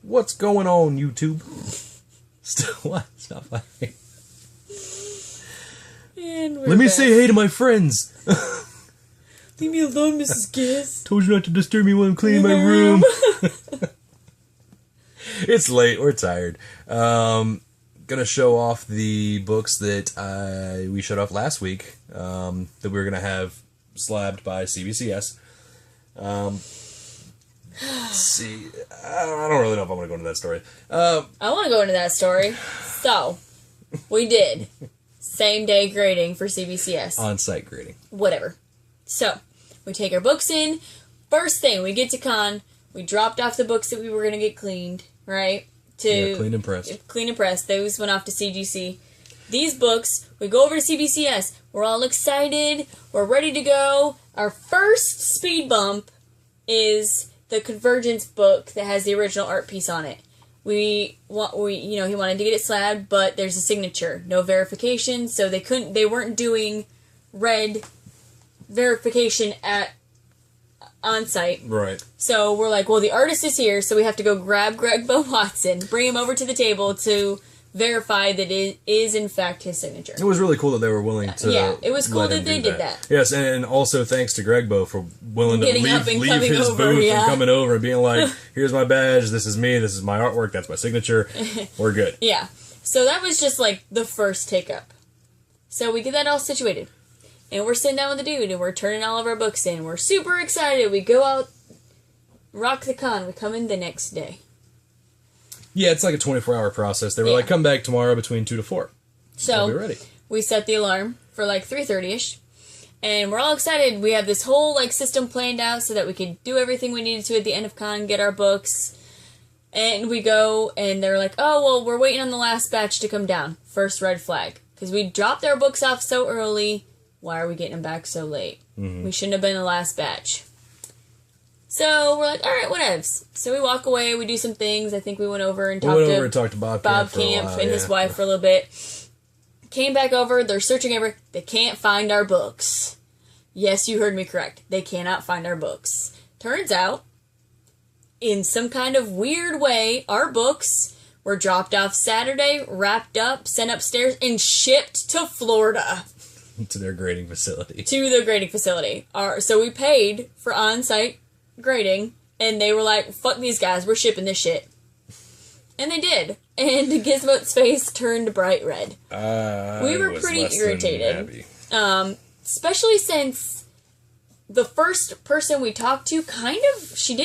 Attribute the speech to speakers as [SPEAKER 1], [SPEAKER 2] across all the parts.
[SPEAKER 1] What's going on, YouTube? Still what? It's not funny. Let me say hey to my friends.
[SPEAKER 2] Leave me alone, Mrs. Giz.
[SPEAKER 1] Told you not to disturb me when I'm cleaning my room. It's late. We're tired. Gonna show off the books that we showed off last week that we were gonna have slabbed by CBCS. Let's see. I don't really know if I want to go into that story.
[SPEAKER 2] I want to go into that story. So, we did same day grading for CBCS.
[SPEAKER 1] On-site grading.
[SPEAKER 2] Whatever. So, we take our books in. First thing, we get to con. We dropped off the books that we were going to get cleaned, right?
[SPEAKER 1] Cleaned and pressed.
[SPEAKER 2] Cleaned and pressed. Those went off to CGC. These books, we go over to CBCS. We're all excited. We're ready to go. Our first speed bump is the Convergence book that has the original art piece on it. He wanted to get it slabbed, but there's a signature, no verification, so they weren't doing red verification on site.
[SPEAKER 1] Right.
[SPEAKER 2] So we're like, well, the artist is here, so we have to go grab Greg Bo Watson, bring him over to the table to verify that it is in fact his signature.
[SPEAKER 1] It was really cool that they were willing to.
[SPEAKER 2] Yeah, it was cool that they did that.
[SPEAKER 1] Yes, and also thanks to Greg Bo for willing to leave his
[SPEAKER 2] over,
[SPEAKER 1] booth and coming over and being like, "Here's my badge. This is me. This is my artwork. That's my signature. We're good."
[SPEAKER 2] Yeah. So that was just like the first take up. So we get that all situated, and we're sitting down with the dude, and we're turning all of our books in. We're super excited. We go out, rock the con. We come in the next day.
[SPEAKER 1] Yeah, it's like a 24-hour process. They were like, come back tomorrow between 2 to 4.
[SPEAKER 2] So,
[SPEAKER 1] we'll be ready.
[SPEAKER 2] We set the alarm for like 3:30ish, and we're all excited. We have this whole like system planned out so that we could do everything we needed to at the end of con, get our books, and we go, and they're like, oh, well, we're waiting on the last batch to come down. First red flag. Because we dropped our books off so early, why are we getting them back so late? Mm-hmm. We shouldn't have been the last batch. So we're like, all right, whatevs. So we walk away. We do some things. I think we went over and talked to
[SPEAKER 1] Bob
[SPEAKER 2] Camp and his wife for a little bit. Came back over. They're searching everywhere. They can't find our books. Yes, you heard me correct. They cannot find our books. Turns out, in some kind of weird way, our books were dropped off Saturday, wrapped up, sent upstairs, and shipped to Florida.
[SPEAKER 1] To their grading facility.
[SPEAKER 2] So we paid for on-site grading, and they were like, fuck these guys, we're shipping this shit. And they did. And Gizmo's face turned bright red. We were pretty irritated. Especially since the first person we talked to she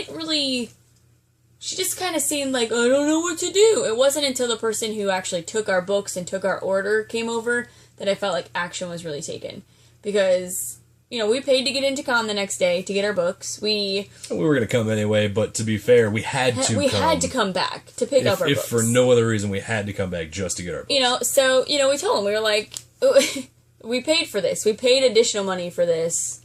[SPEAKER 2] just kind of seemed like, I don't know what to do. It wasn't until the person who actually took our books and took our order came over that I felt like action was really taken. Because we paid to get into con the next day to get our books. We were
[SPEAKER 1] going to come anyway, but to be fair, we had to
[SPEAKER 2] come back to pick up our books.
[SPEAKER 1] If for no other reason, we had to come back just to get our books.
[SPEAKER 2] So, we told them, we were like, we paid for this. We paid additional money for this.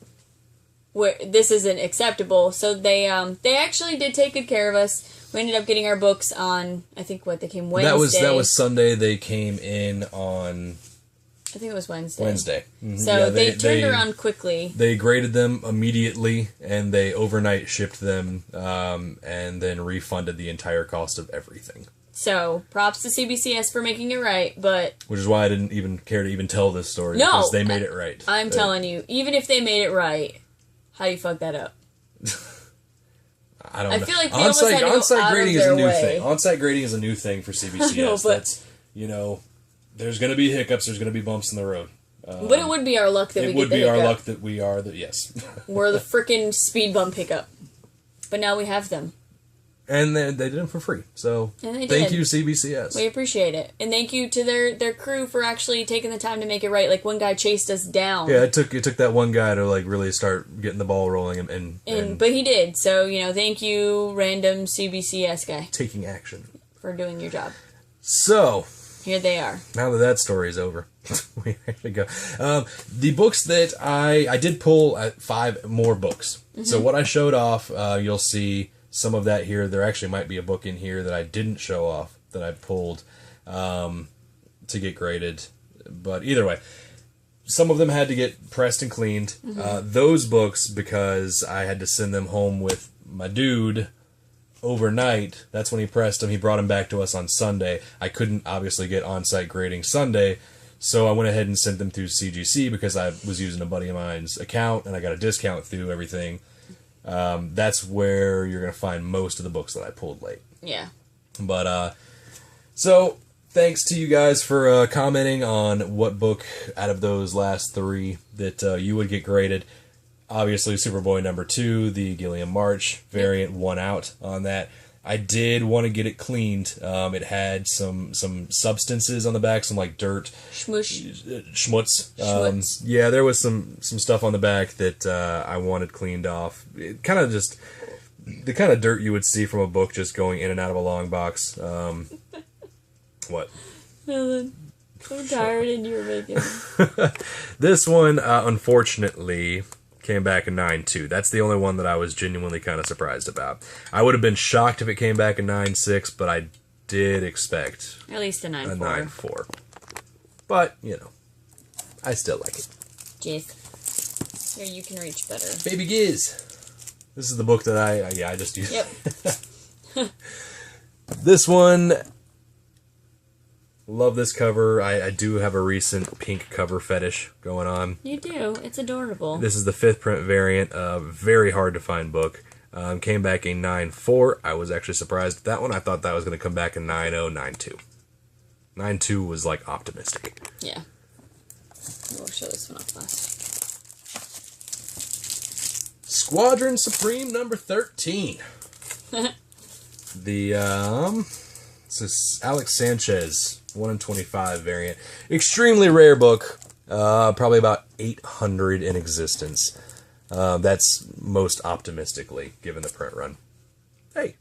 [SPEAKER 2] This isn't acceptable. So they actually did take good care of us. We ended up getting our books on, I think they came Wednesday.
[SPEAKER 1] That was Sunday. They came in on...
[SPEAKER 2] I think it was Wednesday.
[SPEAKER 1] Mm-hmm.
[SPEAKER 2] So they turned around quickly.
[SPEAKER 1] They graded them immediately, and they overnight shipped them, and then refunded the entire cost of everything.
[SPEAKER 2] So, props to CBCS for making it right, but...
[SPEAKER 1] Which is why I didn't even care to even tell this story, because they made it right.
[SPEAKER 2] I'm telling you, even if they made it right, how do you fuck that up?
[SPEAKER 1] I don't know.
[SPEAKER 2] I feel like they almost had to go
[SPEAKER 1] on-site grading is a new
[SPEAKER 2] way.
[SPEAKER 1] thing. On-site grading is a new thing for CBCS. That's, there's going to be hiccups, there's going to be bumps in the road.
[SPEAKER 2] But it would be our luck that we get the hiccup. It would be our luck
[SPEAKER 1] that we are yes.
[SPEAKER 2] We're the freaking speed bump hiccup. But now we have them.
[SPEAKER 1] And they did them for free. So, thank you, CBCS.
[SPEAKER 2] We appreciate it. And thank you to their crew for actually taking the time to make it right. Like, one guy chased us down.
[SPEAKER 1] Yeah, it took that one guy to, really start getting the ball rolling.
[SPEAKER 2] But he did. So, thank you, random CBCS guy.
[SPEAKER 1] Taking action.
[SPEAKER 2] For doing your job.
[SPEAKER 1] So...
[SPEAKER 2] Here they are.
[SPEAKER 1] Now that story's over, we actually go. The books that I did pull at 5 more books. Mm-hmm. So what I showed off, you'll see some of that here. There actually might be a book in here that I didn't show off that I pulled to get graded. But either way, some of them had to get pressed and cleaned. Mm-hmm. Those books, because I had to send them home with my dude overnight. That's when he pressed them. He brought them back to us on Sunday. I couldn't obviously get on-site grading Sunday, so I went ahead and sent them through CGC because I was using a buddy of mine's account and I got a discount through everything. That's where you're going to find most of the books that I pulled late.
[SPEAKER 2] Yeah.
[SPEAKER 1] But, so, thanks to you guys for commenting on what book out of those last 3 that you would get graded. Obviously, Superboy number 2, the Gilliam March variant, won out on that. I did want to get it cleaned. It had some substances on the back, some like dirt. Schmutz. Yeah, there was some stuff on the back that I wanted cleaned off. It kind of just, the kind of dirt you would see from a book just going in and out of a long box. What?
[SPEAKER 2] I'm tired and you're making.
[SPEAKER 1] This one, unfortunately, came back in 9.2. That's the only one that I was genuinely kind of surprised about. I would have been shocked if it came back in 9.6, but I did expect
[SPEAKER 2] at least a 9.4.
[SPEAKER 1] A 9.4. But, you know, I still like it.
[SPEAKER 2] Jeez. Here, you can reach better.
[SPEAKER 1] Baby Giz. This is the book that I just used.
[SPEAKER 2] Yep.
[SPEAKER 1] This one, love this cover. I do have a recent pink cover fetish going on.
[SPEAKER 2] You do. It's adorable.
[SPEAKER 1] This is the 5th print variant. Very hard to find book. Came back in 9.4. I was actually surprised at that one. I thought that was going to come back in 9.0, 9.2. 9.2 was like optimistic.
[SPEAKER 2] Yeah. We'll show this one off last.
[SPEAKER 1] Squadron Supreme number 13. The this is Alex Sanchez 1 in 25 variant. Extremely rare book. Probably about 800 in existence. That's most optimistically given the print run. Hey.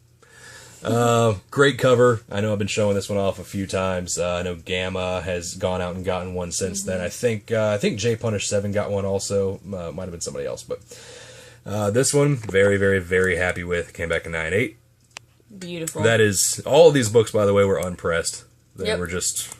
[SPEAKER 1] Great cover. I know I've been showing this one off a few times. I know Gamma has gone out and gotten one since then. I think J Punish 7 got one also. Might have been somebody else, but this one, very, very, very happy with. Came back in 9.8.
[SPEAKER 2] Beautiful.
[SPEAKER 1] That is, all of these books, by the way, were unpressed. They
[SPEAKER 2] Yep.
[SPEAKER 1] were just,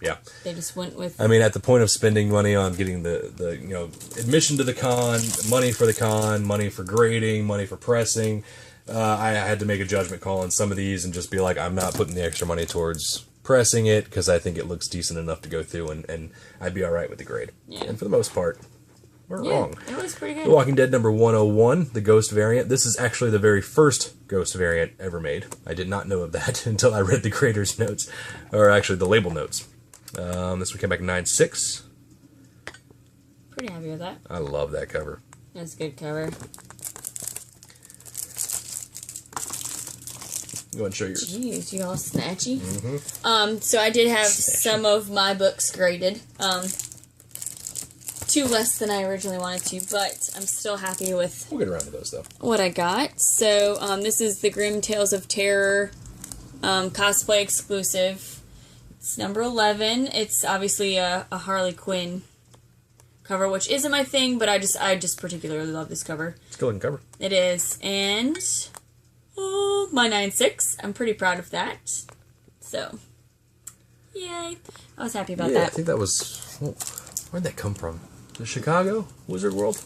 [SPEAKER 1] yeah.
[SPEAKER 2] They just went with...
[SPEAKER 1] I mean, at the point of spending money on getting the you know, admission to the con, money for the con, money for grading, money for pressing, I had to make a judgment call on some of these and just be like, I'm not putting the extra money towards pressing it because I think it looks decent enough to go through and I'd be alright with the grade.
[SPEAKER 2] Yeah.
[SPEAKER 1] And for the most part, we're wrong.
[SPEAKER 2] It was pretty good.
[SPEAKER 1] The Walking Dead number 101, the Ghost variant. This is actually the very first Ghost variant ever made. I did not know of that until I read the creator's notes, or actually the label notes. This one came back in 9.6.
[SPEAKER 2] Pretty happy with that.
[SPEAKER 1] I love that cover.
[SPEAKER 2] That's a good cover.
[SPEAKER 1] Go ahead and show yours.
[SPEAKER 2] Jeez, you all snatchy. So I did have some of my books graded. 2 less than I originally wanted to, but I'm still happy with
[SPEAKER 1] We'll get around to those, though.
[SPEAKER 2] what I got. So this is the Grim Tales of Terror cosplay exclusive. It's number 11. It's obviously a Harley Quinn cover, which isn't my thing, but I just particularly love this cover.
[SPEAKER 1] It's a good looking cover.
[SPEAKER 2] It is, and my 9.6. I'm pretty proud of that. So, yay! I was happy about
[SPEAKER 1] Yeah, I
[SPEAKER 2] that.
[SPEAKER 1] think that was... Where'd that come from? The Chicago Wizard World?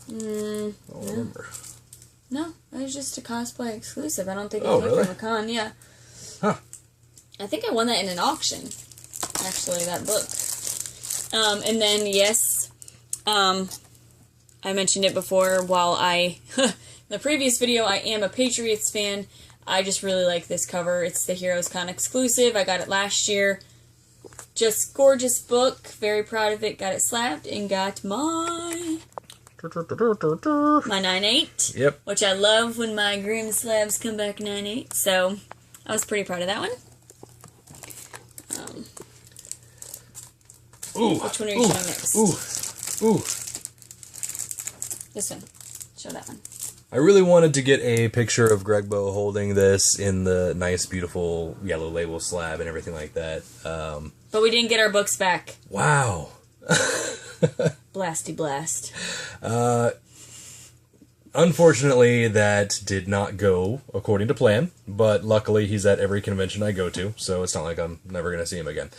[SPEAKER 1] I don't remember.
[SPEAKER 2] No, it was just a cosplay exclusive. I don't think it
[SPEAKER 1] Oh,
[SPEAKER 2] came
[SPEAKER 1] really?
[SPEAKER 2] from a con. Yeah.
[SPEAKER 1] Huh.
[SPEAKER 2] I think I won that in an auction. Actually, that book. And then yes, I mentioned it before. While in the previous video, I am a Patriots fan. I just really like this cover. It's the Heroes Con exclusive. I got it last year. Just gorgeous book. Very proud of it. Got it slabbed and got my 9.8.
[SPEAKER 1] Yep.
[SPEAKER 2] Which I love when my Grim slabs come back 9.8. So I was pretty proud of that one.
[SPEAKER 1] Ooh.
[SPEAKER 2] Which one are you showing next?
[SPEAKER 1] Ooh.
[SPEAKER 2] This one. Show that one.
[SPEAKER 1] I really wanted to get a picture of Greg Bow holding this in the nice, beautiful yellow label slab and everything like that.
[SPEAKER 2] But we didn't get our books back.
[SPEAKER 1] Wow.
[SPEAKER 2] Blasty blast.
[SPEAKER 1] Unfortunately, that did not go according to plan, but luckily he's at every convention I go to, so it's not like I'm never going to see him again.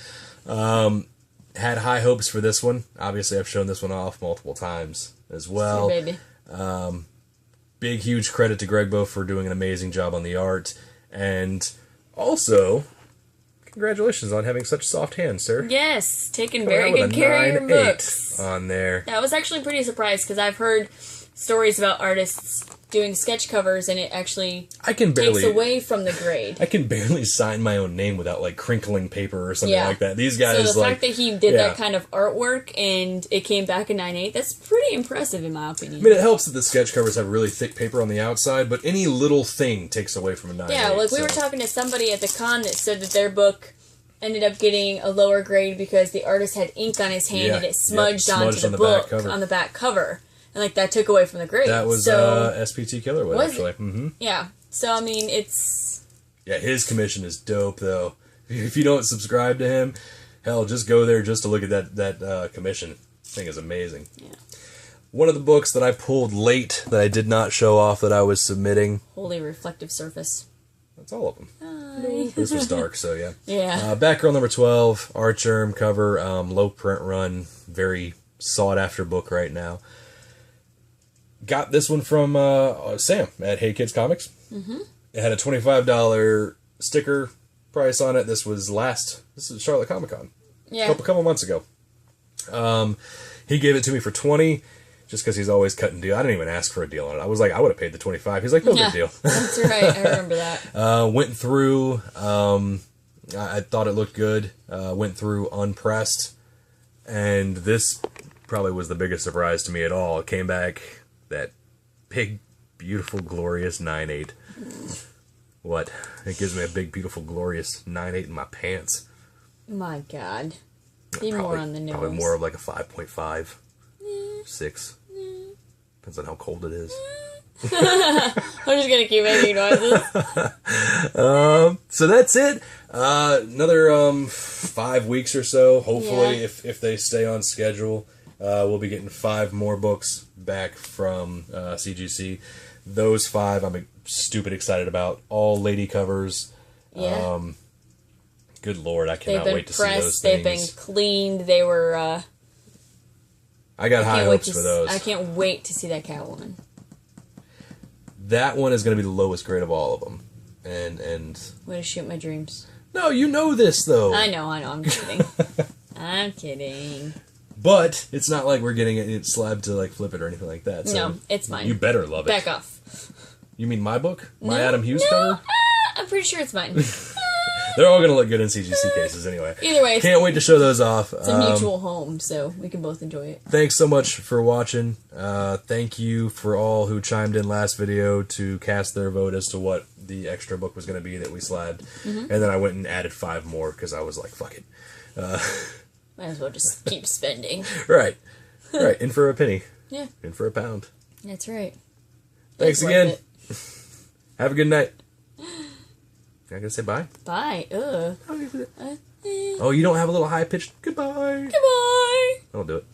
[SPEAKER 1] Had high hopes for this one. Obviously, I've shown this one off multiple times as well.
[SPEAKER 2] It's your baby.
[SPEAKER 1] big, huge credit to Greg Bo for doing an amazing job on the art. And also, congratulations on having such soft hands, sir.
[SPEAKER 2] Yes, taking
[SPEAKER 1] Coming
[SPEAKER 2] very
[SPEAKER 1] out with
[SPEAKER 2] good
[SPEAKER 1] a
[SPEAKER 2] care of your
[SPEAKER 1] 9.8
[SPEAKER 2] books.
[SPEAKER 1] on there.
[SPEAKER 2] Yeah, I was actually pretty surprised because I've heard stories about artists doing sketch covers and it actually takes away from the grade.
[SPEAKER 1] I can barely sign my own name without like crinkling paper or something
[SPEAKER 2] Yeah.
[SPEAKER 1] like that. These guys,
[SPEAKER 2] So the
[SPEAKER 1] like,
[SPEAKER 2] fact that he did
[SPEAKER 1] yeah.
[SPEAKER 2] that kind of artwork and it came back a 9.8, that's pretty impressive in my opinion.
[SPEAKER 1] I mean, it helps that the sketch covers have really thick paper on the outside, but any little thing takes away from a 9.8.
[SPEAKER 2] Yeah, like we were talking to somebody at the con that said that their book ended up getting a lower grade because the artist had ink on his hand
[SPEAKER 1] Yeah.
[SPEAKER 2] and it smudged
[SPEAKER 1] Yep,
[SPEAKER 2] onto
[SPEAKER 1] smudged
[SPEAKER 2] the
[SPEAKER 1] on the
[SPEAKER 2] book
[SPEAKER 1] back cover.
[SPEAKER 2] on the back cover. And like that took away from the grade.
[SPEAKER 1] That was
[SPEAKER 2] so,
[SPEAKER 1] SPT Killerwood,
[SPEAKER 2] Was
[SPEAKER 1] actually. Mm-hmm.
[SPEAKER 2] yeah. So I mean it's
[SPEAKER 1] Yeah, his commission is dope, though. If you don't subscribe to him, hell, just go there just to look at that commission. Thing is amazing.
[SPEAKER 2] Yeah.
[SPEAKER 1] One of the books that I pulled late that I did not show off that I was submitting.
[SPEAKER 2] Holy Reflective Surface.
[SPEAKER 1] That's all of them.
[SPEAKER 2] Hi.
[SPEAKER 1] This was dark, so yeah.
[SPEAKER 2] Yeah.
[SPEAKER 1] Batgirl number 12, Archerm cover, low print run, very sought after book right now. Got this one from Sam at Hey Kids Comics. Mm-hmm. It had a $25 sticker price on it. This is Charlotte Comic Con.
[SPEAKER 2] Yeah.
[SPEAKER 1] A couple months ago. He gave it to me for $20 just because he's always cutting deal. I didn't even ask for a deal on it. I was like, I would have paid the $25. He's like, no big deal.
[SPEAKER 2] That's right. I remember that.
[SPEAKER 1] Went through. I thought it looked good. Went through unpressed, and this probably was the biggest surprise to me at all. It came back that big, beautiful, glorious 9.8. What? It gives me a big, beautiful, glorious 9.8 in my pants.
[SPEAKER 2] My God. Be
[SPEAKER 1] Probably,
[SPEAKER 2] more on the nose.
[SPEAKER 1] Probably more of like a 5.5, 6. Depends on how cold it is.
[SPEAKER 2] I'm just gonna keep making noises.
[SPEAKER 1] So that's it. Another 5 weeks or so. Hopefully,
[SPEAKER 2] Yeah.
[SPEAKER 1] if they stay on schedule, we'll be getting 5 more books back from CGC. Those 5 I'm stupid excited about. All lady covers.
[SPEAKER 2] Yeah.
[SPEAKER 1] Good Lord, I
[SPEAKER 2] They've
[SPEAKER 1] cannot
[SPEAKER 2] been
[SPEAKER 1] wait to see those
[SPEAKER 2] pressed. They've been
[SPEAKER 1] things.
[SPEAKER 2] cleaned. They were.
[SPEAKER 1] I got high hopes for those.
[SPEAKER 2] I can't wait to see that Catwoman.
[SPEAKER 1] That one is going to be the lowest grade of all of them. And
[SPEAKER 2] Way to shoot my dreams.
[SPEAKER 1] no, you know this though.
[SPEAKER 2] I know. I'm just kidding. I'm kidding.
[SPEAKER 1] But it's not like we're getting it slabbed to like flip it or anything like that. So
[SPEAKER 2] No, it's mine.
[SPEAKER 1] You better love it.
[SPEAKER 2] Back off.
[SPEAKER 1] You mean my book? My
[SPEAKER 2] No,
[SPEAKER 1] Adam Hughes
[SPEAKER 2] no,
[SPEAKER 1] cover?
[SPEAKER 2] I'm pretty sure it's mine.
[SPEAKER 1] They're all going to look good in CGC cases anyway.
[SPEAKER 2] Either way,
[SPEAKER 1] Can't wait to show those off.
[SPEAKER 2] it's a mutual home, so we can both enjoy it.
[SPEAKER 1] Thanks so much for watching. Thank you for all who chimed in last video to cast their vote as to what the extra book was going to be that we slabbed. And then I went and added 5 more because I was like, fuck it.
[SPEAKER 2] Might as well just keep spending.
[SPEAKER 1] Right. Right. In for a penny.
[SPEAKER 2] Yeah,
[SPEAKER 1] In for a pound.
[SPEAKER 2] that's right.
[SPEAKER 1] Thanks
[SPEAKER 2] It's worth
[SPEAKER 1] again.
[SPEAKER 2] it.
[SPEAKER 1] Have a good night. I gotta say bye.
[SPEAKER 2] Bye. Ugh.
[SPEAKER 1] Oh, you don't have a little high pitched goodbye.
[SPEAKER 2] Goodbye.
[SPEAKER 1] I'll do it.